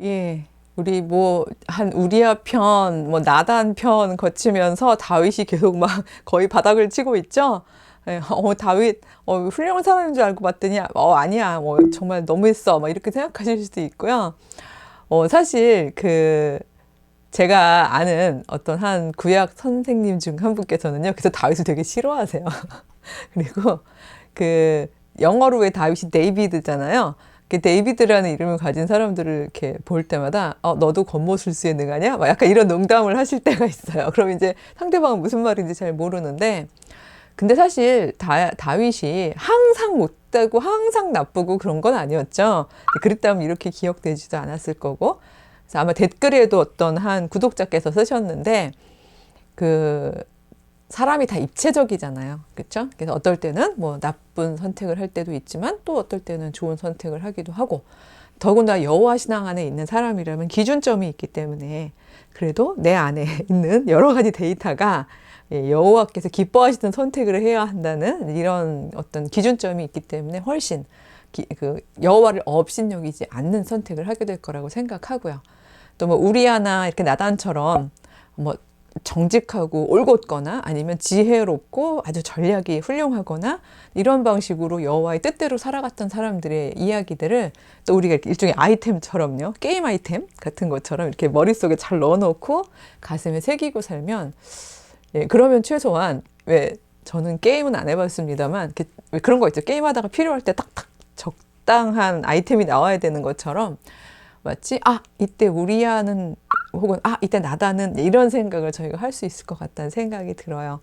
예. 우리 뭐 한 우리아 편, 뭐 나단 편 거치면서 다윗이 계속 막 거의 바닥을 치고 있죠. 예, 다윗 훌륭한 사람인 줄 알고 봤더니 아니야, 뭐 정말 너무했어, 막 이렇게 생각하실 수도 있고요. 사실 제가 아는 어떤 한 구약 선생님 중 한 분께서는요, 그래서 다윗을 되게 싫어하세요. 그리고 그 영어로 왜 다윗이 데이비드잖아요. 그 데이비드라는 이름을 가진 사람들을 이렇게 볼 때마다 너도 권모술수에 능하냐? 막 약간 이런 농담을 하실 때가 있어요. 그럼 이제 상대방은 무슨 말인지 잘 모르는데, 근데 사실 다윗이 항상 못되고 항상 나쁘고 그런 건 아니었죠. 그랬다면 이렇게 기억되지도 않았을 거고. 그래서 아마 댓글에도 어떤 한 구독자께서 쓰셨는데, 사람이 다 입체적이잖아요. 그렇죠? 그래서 어떨 때는 뭐 나쁜 선택을 할 때도 있지만 또 어떨 때는 좋은 선택을 하기도 하고, 더군다나 여호와 신앙 안에 있는 사람이라면 기준점이 있기 때문에 그래도 내 안에 있는 여러 가지 데이터가 여호와께서 기뻐하시는 선택을 해야 한다는 이런 어떤 기준점이 있기 때문에 훨씬 여호와를 업신여기지 않는 선택을 하게 될 거라고 생각하고요. 또 뭐 우리아나 이렇게 나단처럼 뭐 정직하고 올곧거나 아니면 지혜롭고 아주 전략이 훌륭하거나 이런 방식으로 여호와의 뜻대로 살아갔던 사람들의 이야기들을 또 우리가 일종의 아이템처럼요, 게임 아이템 같은 것처럼 이렇게 머릿속에 잘 넣어놓고 가슴에 새기고 살면, 그러면 최소한, 왜 저는 게임은 안 해봤습니다만 왜 그런 거 있죠, 게임하다가 필요할 때 딱딱 적당한 아이템이 나와야 되는 것처럼 마치 이때 우리아는 혹은 이때 나다는, 이런 생각을 저희가 할 수 있을 것 같다는 생각이 들어요.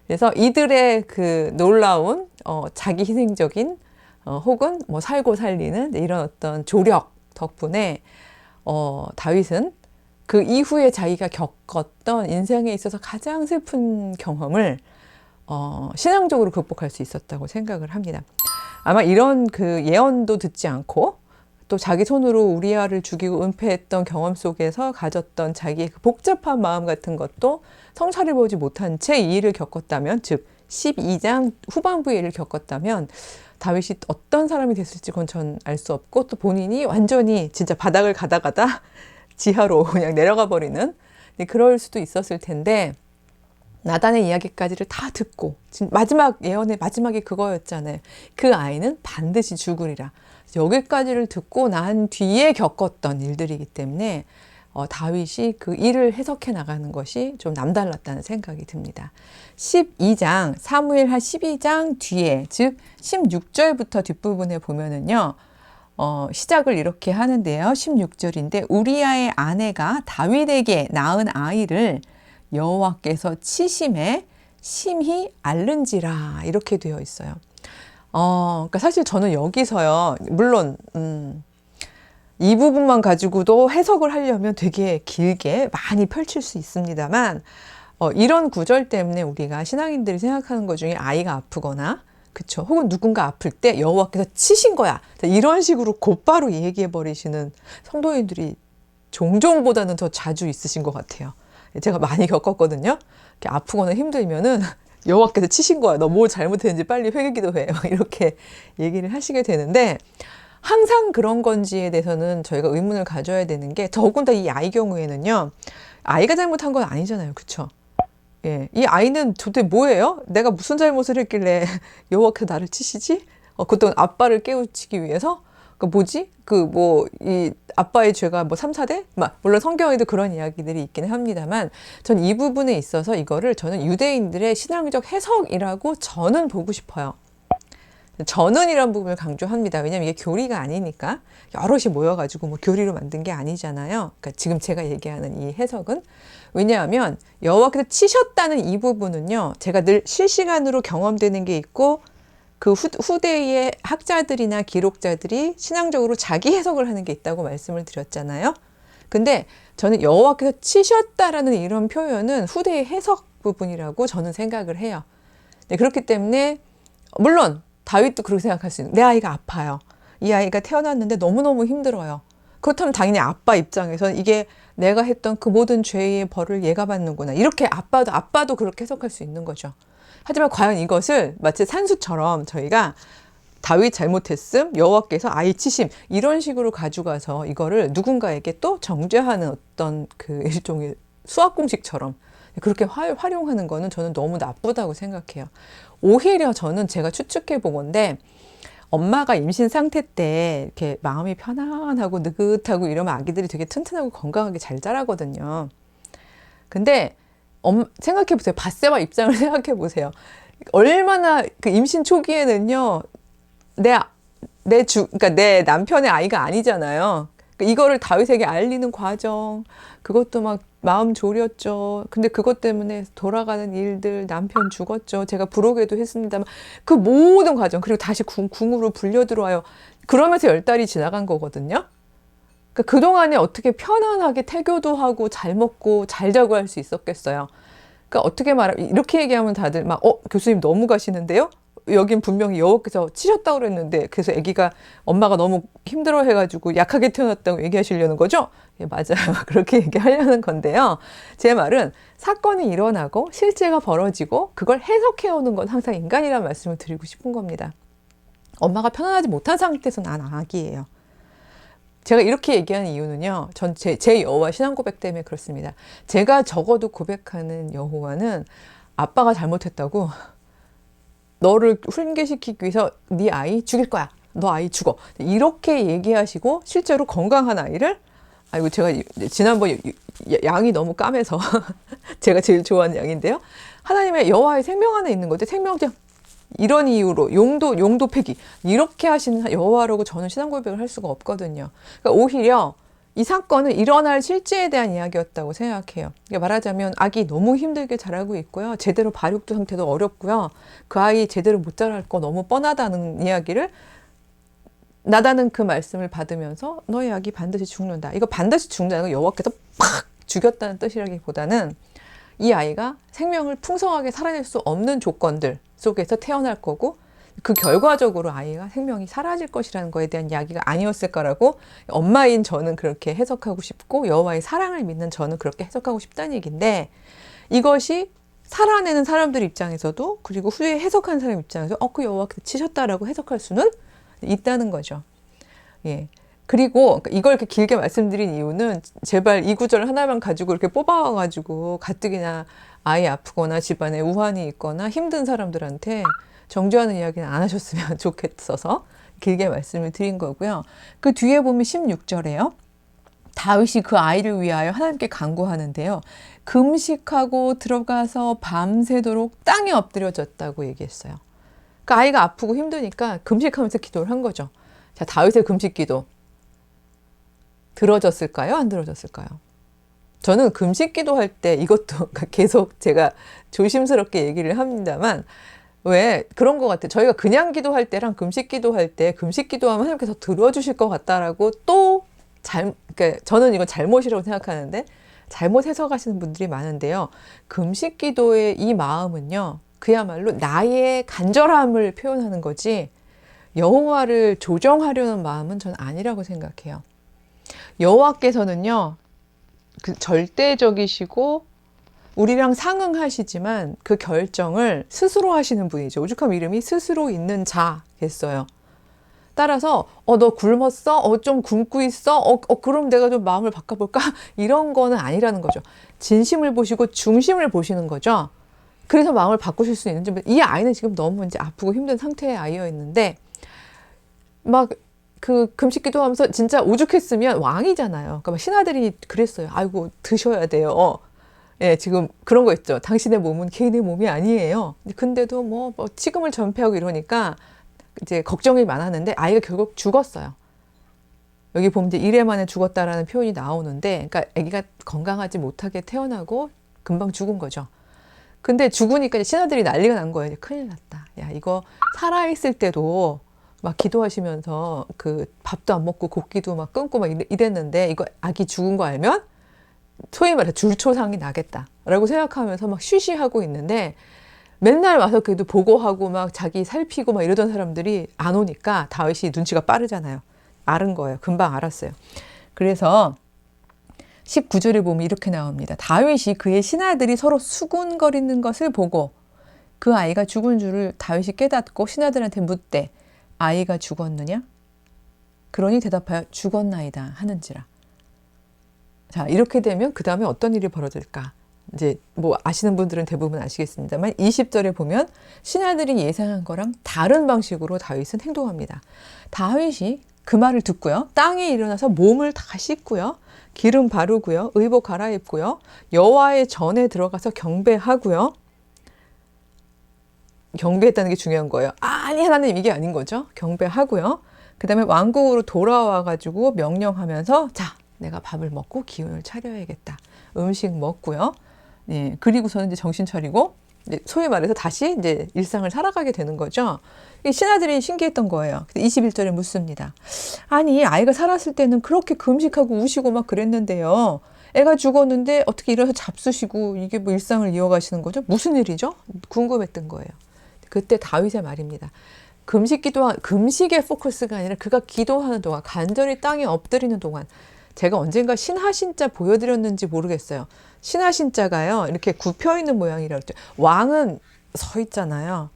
그래서 이들의 놀라운 자기 희생적인 혹은 뭐 살고 살리는 이런 어떤 조력 덕분에 다윗은 그 이후에 자기가 겪었던 인생에 있어서 가장 슬픈 경험을 신앙적으로 극복할 수 있었다고 생각을 합니다. 아마 이런 예언도 듣지 않고 또 자기 손으로 우리아를 죽이고 은폐했던 경험 속에서 가졌던 자기의 복잡한 마음 같은 것도 성찰해 보지 못한 채 이 일을 겪었다면, 즉 12장 후반부의 일을 겪었다면 다윗이 어떤 사람이 됐을지 그건 전 알 수 없고, 또 본인이 완전히 진짜 바닥을 가다 지하로 그냥 내려가 버리는, 그럴 수도 있었을 텐데, 나단의 이야기까지를 다 듣고 마지막 예언의 마지막이 그거였잖아요. 그 아이는 반드시 죽으리라. 여기까지를 듣고 난 뒤에 겪었던 일들이기 때문에 다윗이 그 일을 해석해 나가는 것이 좀 남달랐다는 생각이 듭니다. 12장, 사무엘하 12장 뒤에, 즉 16절부터 뒷부분에 보면은요, 시작을 이렇게 하는데요. 16절인데, 우리아의 아내가 다윗에게 낳은 아이를 여호와께서 치심에 심히 앓는지라, 이렇게 되어 있어요. 그러니까 사실 저는 여기서요, 물론 이 부분만 가지고도 해석을 하려면 되게 길게 많이 펼칠 수 있습니다만, 이런 구절 때문에 우리가 신앙인들이 생각하는 것 중에 아이가 아프거나, 그쵸, 혹은 누군가 아플 때 여호와께서 치신 거야, 이런 식으로 곧바로 얘기해 버리시는 성도님들이 종종보다는 더 자주 있으신 것 같아요. 제가 많이 겪었거든요. 아프거나 힘들면은 여호와께서 치신 거야, 너 뭘 잘못했는지 빨리 회개기도해, 막 이렇게 얘기를 하시게 되는데, 항상 그런 건지에 대해서는 저희가 의문을 가져야 되는 게, 더군다나 이 아이 경우에는요, 아이가 잘못한 건 아니잖아요, 그쵸? 예, 이 아이는 도대체 뭐예요? 내가 무슨 잘못을 했길래 여호와께서 나를 치시지? 그것도 아빠를 깨우치기 위해서? 뭐지? 이 아빠의 죄가 3, 4대? 물론 성경에도 그런 이야기들이 있기는 합니다만, 전 이 부분에 있어서 이거를 저는 유대인들의 신앙적 해석이라고 저는 보고 싶어요. 저는 이런 부분을 강조합니다. 왜냐하면 이게 교리가 아니니까, 여럿이 모여가지고 교리로 만든 게 아니잖아요. 그러니까 지금 제가 얘기하는 이 해석은, 왜냐하면 여호와께서 치셨다는 이 부분은요, 제가 늘 실시간으로 경험되는 게 있고, 그 후대의 학자들이나 기록자들이 신앙적으로 자기 해석을 하는 게 있다고 말씀을 드렸잖아요. 근데 저는 여호와께서 치셨다라는 이런 표현은 후대의 해석 부분이라고 저는 생각을 해요. 네, 그렇기 때문에 물론 다윗도 그렇게 생각할 수 있는, 내 아이가 아파요. 이 아이가 태어났는데 너무너무 힘들어요. 그렇다면 당연히 아빠 입장에서는 이게 내가 했던 그 모든 죄의 벌을 얘가 받는구나, 이렇게 아빠도 그렇게 해석할 수 있는 거죠. 하지만 과연 이것을 마치 산수처럼 저희가 다윗 잘못했음, 여호와께서 아이 치심 이런 식으로 가져가서 이거를 누군가에게 또 정죄하는 어떤 그 일종의 수학 공식처럼 그렇게 활용하는 거는 저는 너무 나쁘다고 생각해요. 오히려 저는 제가 추측해 보건데 엄마가 임신 상태 때 이렇게 마음이 편안하고 느긋하고 이러면 아기들이 되게 튼튼하고 건강하게 잘 자라거든요. 근데 생각해 보세요. 밧세바 입장을 생각해 보세요. 얼마나 그 임신 초기에는요. 그러니까 내 남편의 아이가 아니잖아요. 이거를 다윗에게 알리는 과정, 그것도 막 마음 졸였죠. 근데 그것 때문에 돌아가는 일들, 남편 죽었죠. 제가 부록에도 했습니다만 그 모든 과정, 그리고 다시 궁으로 불려 들어와요. 그러면서 10달이 지나간 거거든요. 그러니까 그동안에 어떻게 편안하게 태교도 하고 잘 먹고 잘 자고 할 수 있었겠어요. 그러니까 어떻게 이렇게 얘기하면 다들 막 교수님 너무 가시는데요? 여긴 분명히 여호와께서 치셨다고 그랬는데 그래서 아기가 엄마가 너무 힘들어 해가지고 약하게 태어났다고 얘기하시려는 거죠? 예, 맞아요. 그렇게 얘기하려는 건데요. 제 말은 사건이 일어나고 실제가 벌어지고 그걸 해석해오는 건 항상 인간이라는 말씀을 드리고 싶은 겁니다. 엄마가 편안하지 못한 상태에서 난 아기예요. 제가 이렇게 얘기하는 이유는요. 전 제 여호와 신앙 고백 때문에 그렇습니다. 제가 적어도 고백하는 여호와는 아빠가 잘못했다고 너를 훈계시키기 위해서 네 아이 죽일 거야. 너 아이 죽어. 이렇게 얘기하시고 실제로 건강한 아이를 아이고 제가 지난번 양이 너무 까매서 제가 제일 좋아하는 양인데요. 하나님의 여호와의 생명 안에 있는 거죠. 생명장 이런 이유로 용도 폐기 이렇게 하시는 여호와라고 저는 신앙 고백을 할 수가 없거든요. 그러니까 오히려 이 사건은 일어날 실제에 대한 이야기였다고 생각해요. 그러니까 말하자면 아기 너무 힘들게 자라고 있고요. 제대로 발육도 상태도 어렵고요. 그 아이 제대로 못 자랄 거 너무 뻔하다는 이야기를 나다는 그 말씀을 받으면서 너의 아기 반드시 죽는다. 이거 반드시 죽는다는 건 여호와께서 팍 죽였다는 뜻이라기보다는 이 아이가 생명을 풍성하게 살아낼 수 없는 조건들 속에서 태어날 거고 그 결과적으로 아이가 생명이 사라질 것이라는 거에 대한 이야기가 아니었을까라고 엄마인 저는 그렇게 해석하고 싶고 여호와의 사랑을 믿는 저는 그렇게 해석하고 싶다는 얘기인데 이것이 살아내는 사람들 입장에서도 그리고 후에 해석하는 사람 입장에서 그 여호와께서 치셨다라고 해석할 수는 있다는 거죠. 예. 그리고 이걸 이렇게 길게 말씀드린 이유는 제발 이 구절 하나만 가지고 이렇게 뽑아와가지고 가뜩이나 아이 아프거나 집안에 우환이 있거나 힘든 사람들한테 정죄하는 이야기는 안 하셨으면 좋겠어서 길게 말씀을 드린 거고요. 그 뒤에 보면 16절에요. 다윗이 그 아이를 위하여 하나님께 간구하는데요. 금식하고 들어가서 밤새도록 땅에 엎드려졌다고 얘기했어요. 그 아이가 아프고 힘드니까 금식하면서 기도를 한 거죠. 자, 다윗의 금식 기도 들어졌을까요? 안 들어졌을까요? 저는 금식 기도할 때 이것도 계속 제가 조심스럽게 얘기를 합니다만 왜 그런 것 같아요. 저희가 그냥 기도할 때랑 금식 기도할 때 금식 기도하면 하나님께서 들어주실 것 같다라고 또 그러니까 저는 이건 잘못이라고 생각하는데 잘못 해석하시는 분들이 많은데요. 금식 기도의 이 마음은요. 그야말로 나의 간절함을 표현하는 거지 여호와를 조정하려는 마음은 전 아니라고 생각해요. 여호와께서는요. 그 절대적이시고 우리랑 상응하시지만 그 결정을 스스로 하시는 분이죠. 오죽하면 이름이 스스로 있는 자겠어요. 따라서 너 굶었어? 좀 굶고 있어? 그럼 내가 좀 마음을 바꿔볼까? 이런 거는 아니라는 거죠. 진심을 보시고 중심을 보시는 거죠. 그래서 마음을 바꾸실 수 있는지 이 아이는 지금 너무 이제 아프고 힘든 상태의 아이였는데 막 그 금식 기도하면서 진짜 오죽했으면 왕이잖아요. 그러니까 막 신하들이 그랬어요. 아이고 드셔야 돼요. 예, 지금 그런 거 있죠. 당신의 몸은 개인의 몸이 아니에요. 근데도 뭐 치금을 전폐하고 이러니까 이제 걱정이 많았는데 아이가 결국 죽었어요. 여기 보면 이제 1회 만에 죽었다라는 표현이 나오는데, 그러니까 아기가 건강하지 못하게 태어나고 금방 죽은 거죠. 근데 죽으니까 이제 신하들이 난리가 난 거예요. 이제 큰일 났다. 야, 이거 살아있을 때도 막 기도하시면서 그 밥도 안 먹고 곡기도 막 끊고 막 이랬는데 이거 아기 죽은 거 알면 소위 말해 줄초상이 나겠다라고 생각하면서 막 쉬쉬하고 있는데 맨날 와서 그래도 보고하고 막 자기 살피고 막 이러던 사람들이 안 오니까 다윗이 눈치가 빠르잖아요. 알은 거예요. 금방 알았어요. 그래서 19절에 보면 이렇게 나옵니다. 다윗이 그의 신하들이 서로 수군거리는 것을 보고 그 아이가 죽은 줄을 다윗이 깨닫고 신하들한테 묻되 아이가 죽었느냐? 그러니 대답하여 죽었나이다 하는지라. 자, 이렇게 되면 그 다음에 어떤 일이 벌어질까? 이제 뭐 아시는 분들은 대부분 아시겠습니다만 20절에 보면 신하들이 예상한 거랑 다른 방식으로 다윗은 행동합니다. 다윗이 그 말을 듣고요. 땅에 일어나서 몸을 다 씻고요. 기름 바르고요. 의복 갈아입고요. 여호와의 전에 들어가서 경배하고요. 경배했다는 게 중요한 거예요. 아니 하나님 이게 아닌 거죠. 경배하고요. 그 다음에 왕궁으로 돌아와가지고 명령하면서 자 내가 밥을 먹고 기운을 차려야겠다. 음식 먹고요. 예, 그리고서는 이제 정신 차리고 이제 소위 말해서 다시 이제 일상을 살아가게 되는 거죠. 신하들이 신기했던 거예요. 21절에 묻습니다. 아니 아이가 살았을 때는 그렇게 금식하고 우시고 막 그랬는데요. 애가 죽었는데 어떻게 일어나서 잡수시고 이게 뭐 일상을 이어가시는 거죠? 무슨 일이죠? 궁금했던 거예요. 그때 다윗의 말입니다. 금식의 포커스가 아니라 그가 기도하는 동안 간절히 땅에 엎드리는 동안 제가 언젠가 신하신자 보여드렸는지 모르겠어요. 신하신자가요 이렇게 굽혀있는 모양이라고 했죠. 왕은 서 있잖아요.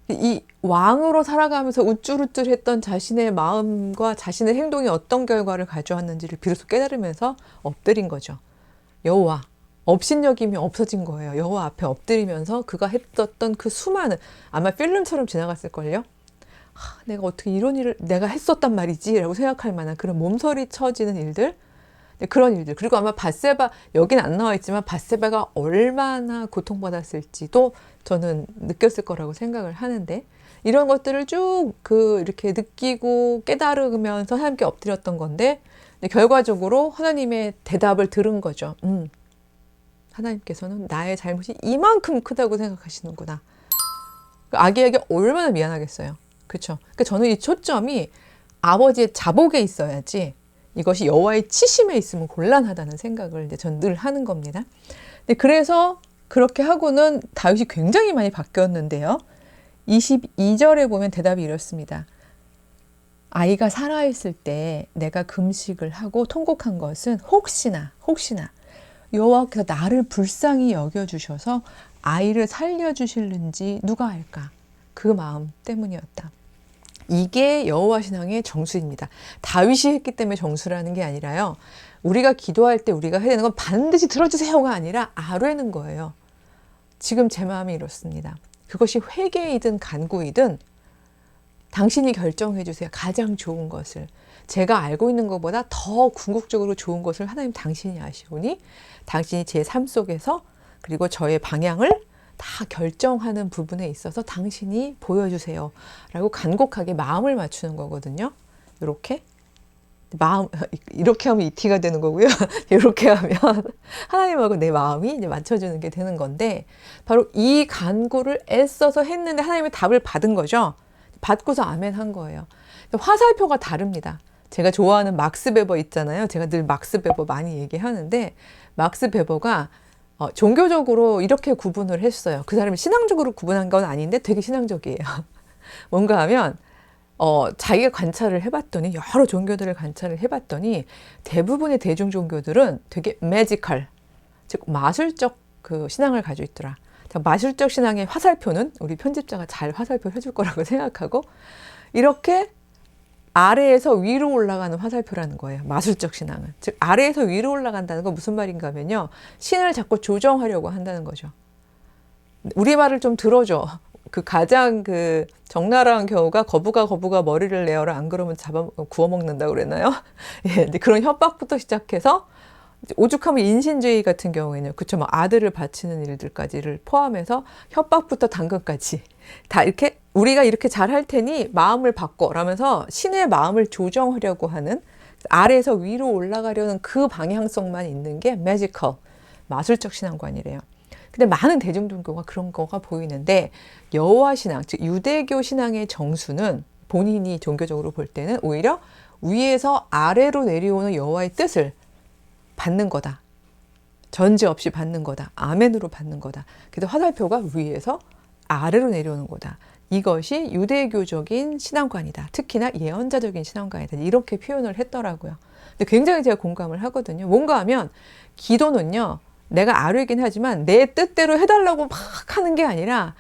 이 왕으로 살아가면서 우쭐우쭐했던 자신의 마음과 자신의 행동이 어떤 결과를 가져왔는지를 비로소 깨달으면서 엎드린 거죠. 여호와 업신여김이 없어진 거예요. 여호와 앞에 엎드리면서 그가 했었던 그 수많은 아마 필름처럼 지나갔을걸요. 내가 어떻게 이런 일을 내가 했었단 말이지 라고 생각할 만한 그런 몸서리 쳐지는 일들, 그런 일들. 그리고 아마 밧세바 여긴 안 나와 있지만 밧세바가 얼마나 고통받았을지도 저는 느꼈을 거라고 생각을 하는데 이런 것들을 쭉 이렇게 느끼고 깨달으면서 하나님께 엎드렸던 건데 결과적으로 하나님의 대답을 들은 거죠. 하나님께서는 나의 잘못이 이만큼 크다고 생각하시는구나. 아기에게 얼마나 미안하겠어요. 그렇죠? 그러니까 저는 이 초점이 아버지의 자복에 있어야지 이것이 여호와의 치심에 있으면 곤란하다는 생각을 이제 전 늘 하는 겁니다. 그래서 그렇게 하고는 다윗이 굉장히 많이 바뀌었는데요. 22절에 보면 대답이 이렇습니다. 아이가 살아있을 때 내가 금식을 하고 통곡한 것은 혹시나 여호와께서 나를 불쌍히 여겨주셔서 아이를 살려주실는지 누가 알까? 그 마음 때문이었다. 이게 여호와 신앙의 정수입니다. 다윗이 했기 때문에 정수라는 게 아니라요. 우리가 기도할 때 우리가 해야 되는 건 반드시 들어주세요가 아니라 아뢰는 거예요. 지금 제 마음이 이렇습니다. 그것이 회개이든 간구이든 당신이 결정해 주세요. 가장 좋은 것을. 제가 알고 있는 것보다 더 궁극적으로 좋은 것을 하나님 당신이 아시오니 당신이 제 삶 속에서 그리고 저의 방향을 다 결정하는 부분에 있어서 당신이 보여주세요. 라고 간곡하게 마음을 맞추는 거거든요. 이렇게. 이렇게 하면 이티가 되는 거고요. 이렇게 하면 하나님하고 내 마음이 이제 맞춰주는 게 되는 건데 바로 이 간구를 애써서 했는데 하나님의 답을 받은 거죠. 받고서 아멘 한 거예요. 화살표가 다릅니다. 제가 좋아하는 막스 베버 있잖아요. 제가 늘 막스 베버 많이 얘기하는데 막스 베버가 종교적으로 이렇게 구분을 했어요. 그 사람이 신앙적으로 구분한 건 아닌데 되게 신앙적이에요. 뭔가 하면 자기가 관찰을 해봤더니 여러 종교들을 관찰을 해봤더니 대부분의 대중 종교들은 되게 매지컬, 즉 마술적 그 신앙을 가지고 있더라. 마술적 신앙의 화살표는 우리 편집자가 잘 화살표 해줄 거라고 생각하고 이렇게 아래에서 위로 올라가는 화살표라는 거예요. 마술적 신앙은. 즉 아래에서 위로 올라간다는 건 무슨 말인가 하면요. 신을 자꾸 조정하려고 한다는 거죠. 우리말을 좀 들어줘. 가장 적나라한 경우가 거부가 머리를 내어라 안 그러면 구워 먹는다고 그랬나요? 예, 그런 협박부터 시작해서 오죽하면 인신주의 같은 경우에는 그쵸, 뭐 아들을 바치는 일들까지를 포함해서 협박부터 당근까지 다 이렇게 우리가 이렇게 잘할 테니 마음을 바꿔 라면서 신의 마음을 조정하려고 하는 아래에서 위로 올라가려는 그 방향성만 있는 게 매지컬, 마술적 신앙관이래요. 근데 많은 대중종교가 그런 거가 보이는데 여호와 신앙, 즉 유대교 신앙의 정수는 본인이 종교적으로 볼 때는 오히려 위에서 아래로 내려오는 여호와의 뜻을 받는 거다. 전제 없이 받는 거다. 아멘으로 받는 거다. 그래서 화살표가 위에서 아래로 내려오는 거다. 이것이 유대교적인 신앙관이다. 특히나 예언자적인 신앙관이다. 이렇게 표현을 했더라고요. 근데 굉장히 제가 공감을 하거든요. 뭔가 하면 기도는요. 내가 아뢰긴 하지만 내 뜻대로 해달라고 막 하는 게 아니라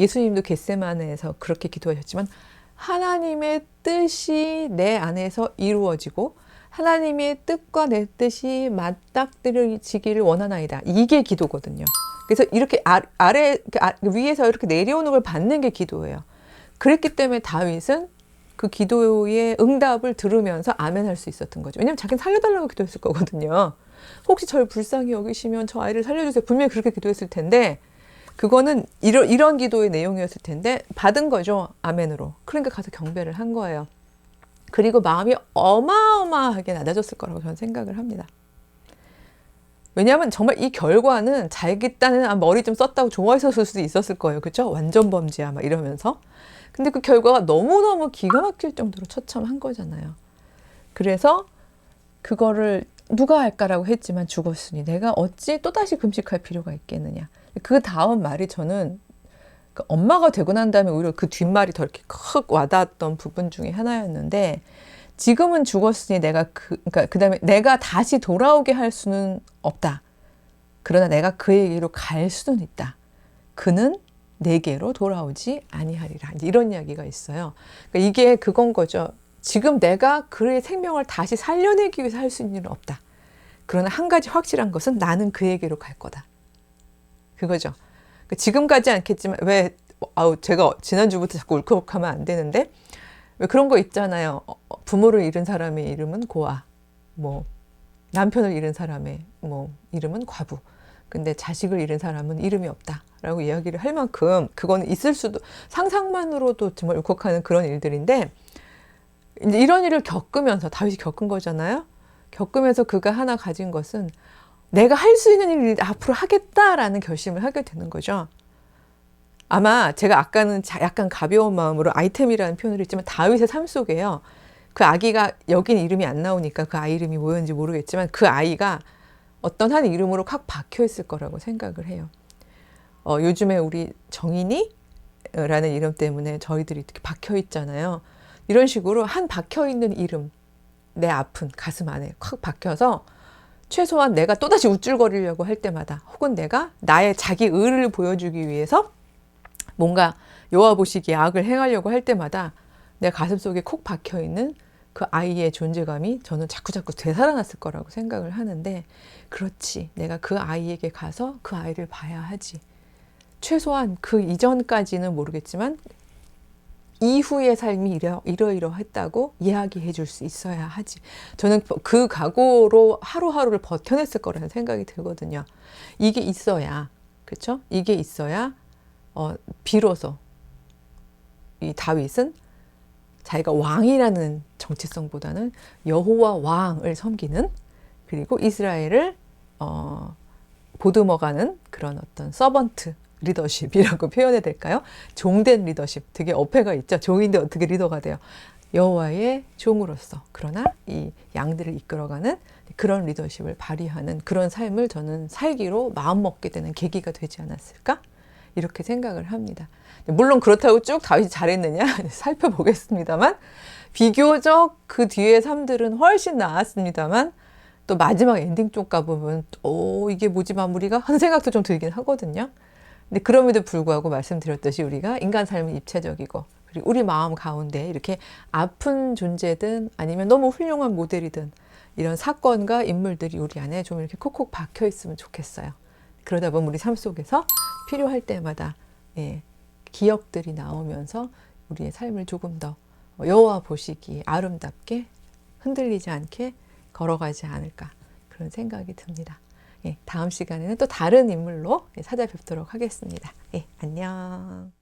예수님도 겟세마네에서 그렇게 기도하셨지만 하나님의 뜻이 내 안에서 이루어지고 하나님의 뜻과 내 뜻이 맞닥뜨려지기를 원하나이다. 이게 기도거든요. 그래서 이렇게 위에서 이렇게 내려오는 걸 받는 게 기도예요. 그랬기 때문에 다윗은 그 기도의 응답을 들으면서 아멘 할 수 있었던 거죠. 왜냐하면 자기는 살려달라고 기도했을 거거든요. 혹시 저를 불쌍히 여기시면 저 아이를 살려주세요. 분명히 그렇게 기도했을 텐데 그거는 이런 기도의 내용이었을 텐데 받은 거죠. 아멘으로. 그러니까 가서 경배를 한 거예요. 그리고 마음이 어마어마하게 낮아졌을 거라고 저는 생각을 합니다. 왜냐하면 정말 이 결과는 자기 딴은 머리 좀 썼다고 좋아했었을 수도 있었을 거예요. 그렇죠? 완전 범죄야 막 이러면서. 근데 그 결과가 너무너무 기가 막힐 정도로 처참한 거잖아요. 그래서 그거를 누가 할까라고 했지만 죽었으니 내가 어찌 또다시 금식할 필요가 있겠느냐. 그 다음 말이 저는 엄마가 되고 난 다음에 오히려 그 뒷말이 더 이렇게 크게 와닿았던 부분 중에 하나였는데 지금은 죽었으니 내가 그다음에 내가 다시 돌아오게 할 수는 없다. 그러나 내가 그에게로 갈 수는 있다. 그는 내게로 돌아오지 아니하리라. 이런 이야기가 있어요. 그러니까 이게 그건 거죠. 지금 내가 그의 생명을 다시 살려내기 위해서 할 수 있는 일은 없다. 그러나 한 가지 확실한 것은 나는 그에게로 갈 거다. 그거죠. 지금 가지 않겠지만 제가 지난주부터 자꾸 울컥하면 안 되는데 왜 그런 거 있잖아요. 부모를 잃은 사람의 이름은 고아, 남편을 잃은 사람의 이름은 과부. 근데 자식을 잃은 사람은 이름이 없다라고 이야기를 할 만큼 그거는 있을 수도 상상만으로도 정말 울컥하는 그런 일들인데 이제 이런 일을 겪으면서 다윗이 겪은 거잖아요. 겪으면서 그가 하나 가진 것은 내가 할 수 있는 일을 앞으로 하겠다라는 결심을 하게 되는 거죠. 아마 제가 아까는 약간 가벼운 마음으로 아이템이라는 표현을 했지만 다윗의 삶 속에요. 그 아기가 여기는 이름이 안 나오니까 그 아이 이름이 뭐였는지 모르겠지만 그 아이가 어떤 한 이름으로 확 박혀 있을 거라고 생각을 해요. 요즘에 우리 정인이라는 이름 때문에 저희들이 이렇게 박혀 있잖아요. 이런 식으로 한 박혀 있는 이름, 내 아픈 가슴 안에 확 박혀서 최소한 내가 또다시 우쭐거리려고 할 때마다 혹은 내가 나의 자기 의를 보여주기 위해서 뭔가 여호와 보시기에 악을 행하려고 할 때마다 내 가슴속에 콕 박혀있는 그 아이의 존재감이 저는 자꾸자꾸 되살아났을 거라고 생각을 하는데 그렇지. 내가 그 아이에게 가서 그 아이를 봐야 하지. 최소한 그 이전까지는 모르겠지만 이후의 삶이 이러이러했다고 이야기해 줄 수 있어야 하지. 저는 그 각오로 하루하루를 버텨냈을 거라는 생각이 들거든요. 이게 있어야, 그렇죠? 이게 있어야 비로소 이 다윗은 자기가 왕이라는 정체성보다는 여호와 왕을 섬기는 그리고 이스라엘을 보듬어가는 그런 어떤 서번트 리더십이라고 표현해야 될까요? 종된 리더십. 되게 어폐가 있죠. 종인데 어떻게 리더가 돼요? 여호와의 종으로서 그러나 이 양들을 이끌어가는 그런 리더십을 발휘하는 그런 삶을 저는 살기로 마음먹게 되는 계기가 되지 않았을까? 이렇게 생각을 합니다. 물론 그렇다고 쭉 다윗이 잘했느냐? 살펴보겠습니다만 비교적 그 뒤의 삶들은 훨씬 나았습니다만 또 마지막 엔딩 쪽 가보면 이게 뭐지 마무리가? 하는 생각도 좀 들긴 하거든요. 근데 그럼에도 불구하고 말씀드렸듯이 우리가 인간 삶은 입체적이고 그리고 우리 마음 가운데 이렇게 아픈 존재든 아니면 너무 훌륭한 모델이든 이런 사건과 인물들이 우리 안에 좀 이렇게 콕콕 박혀 있으면 좋겠어요. 그러다 보면 우리 삶 속에서 필요할 때마다 기억들이 나오면서 우리의 삶을 조금 더 여호와 보시기에 아름답게 흔들리지 않게 걸어가지 않을까 그런 생각이 듭니다. 다음 시간에는 또 다른 인물로 찾아뵙도록 하겠습니다. 안녕.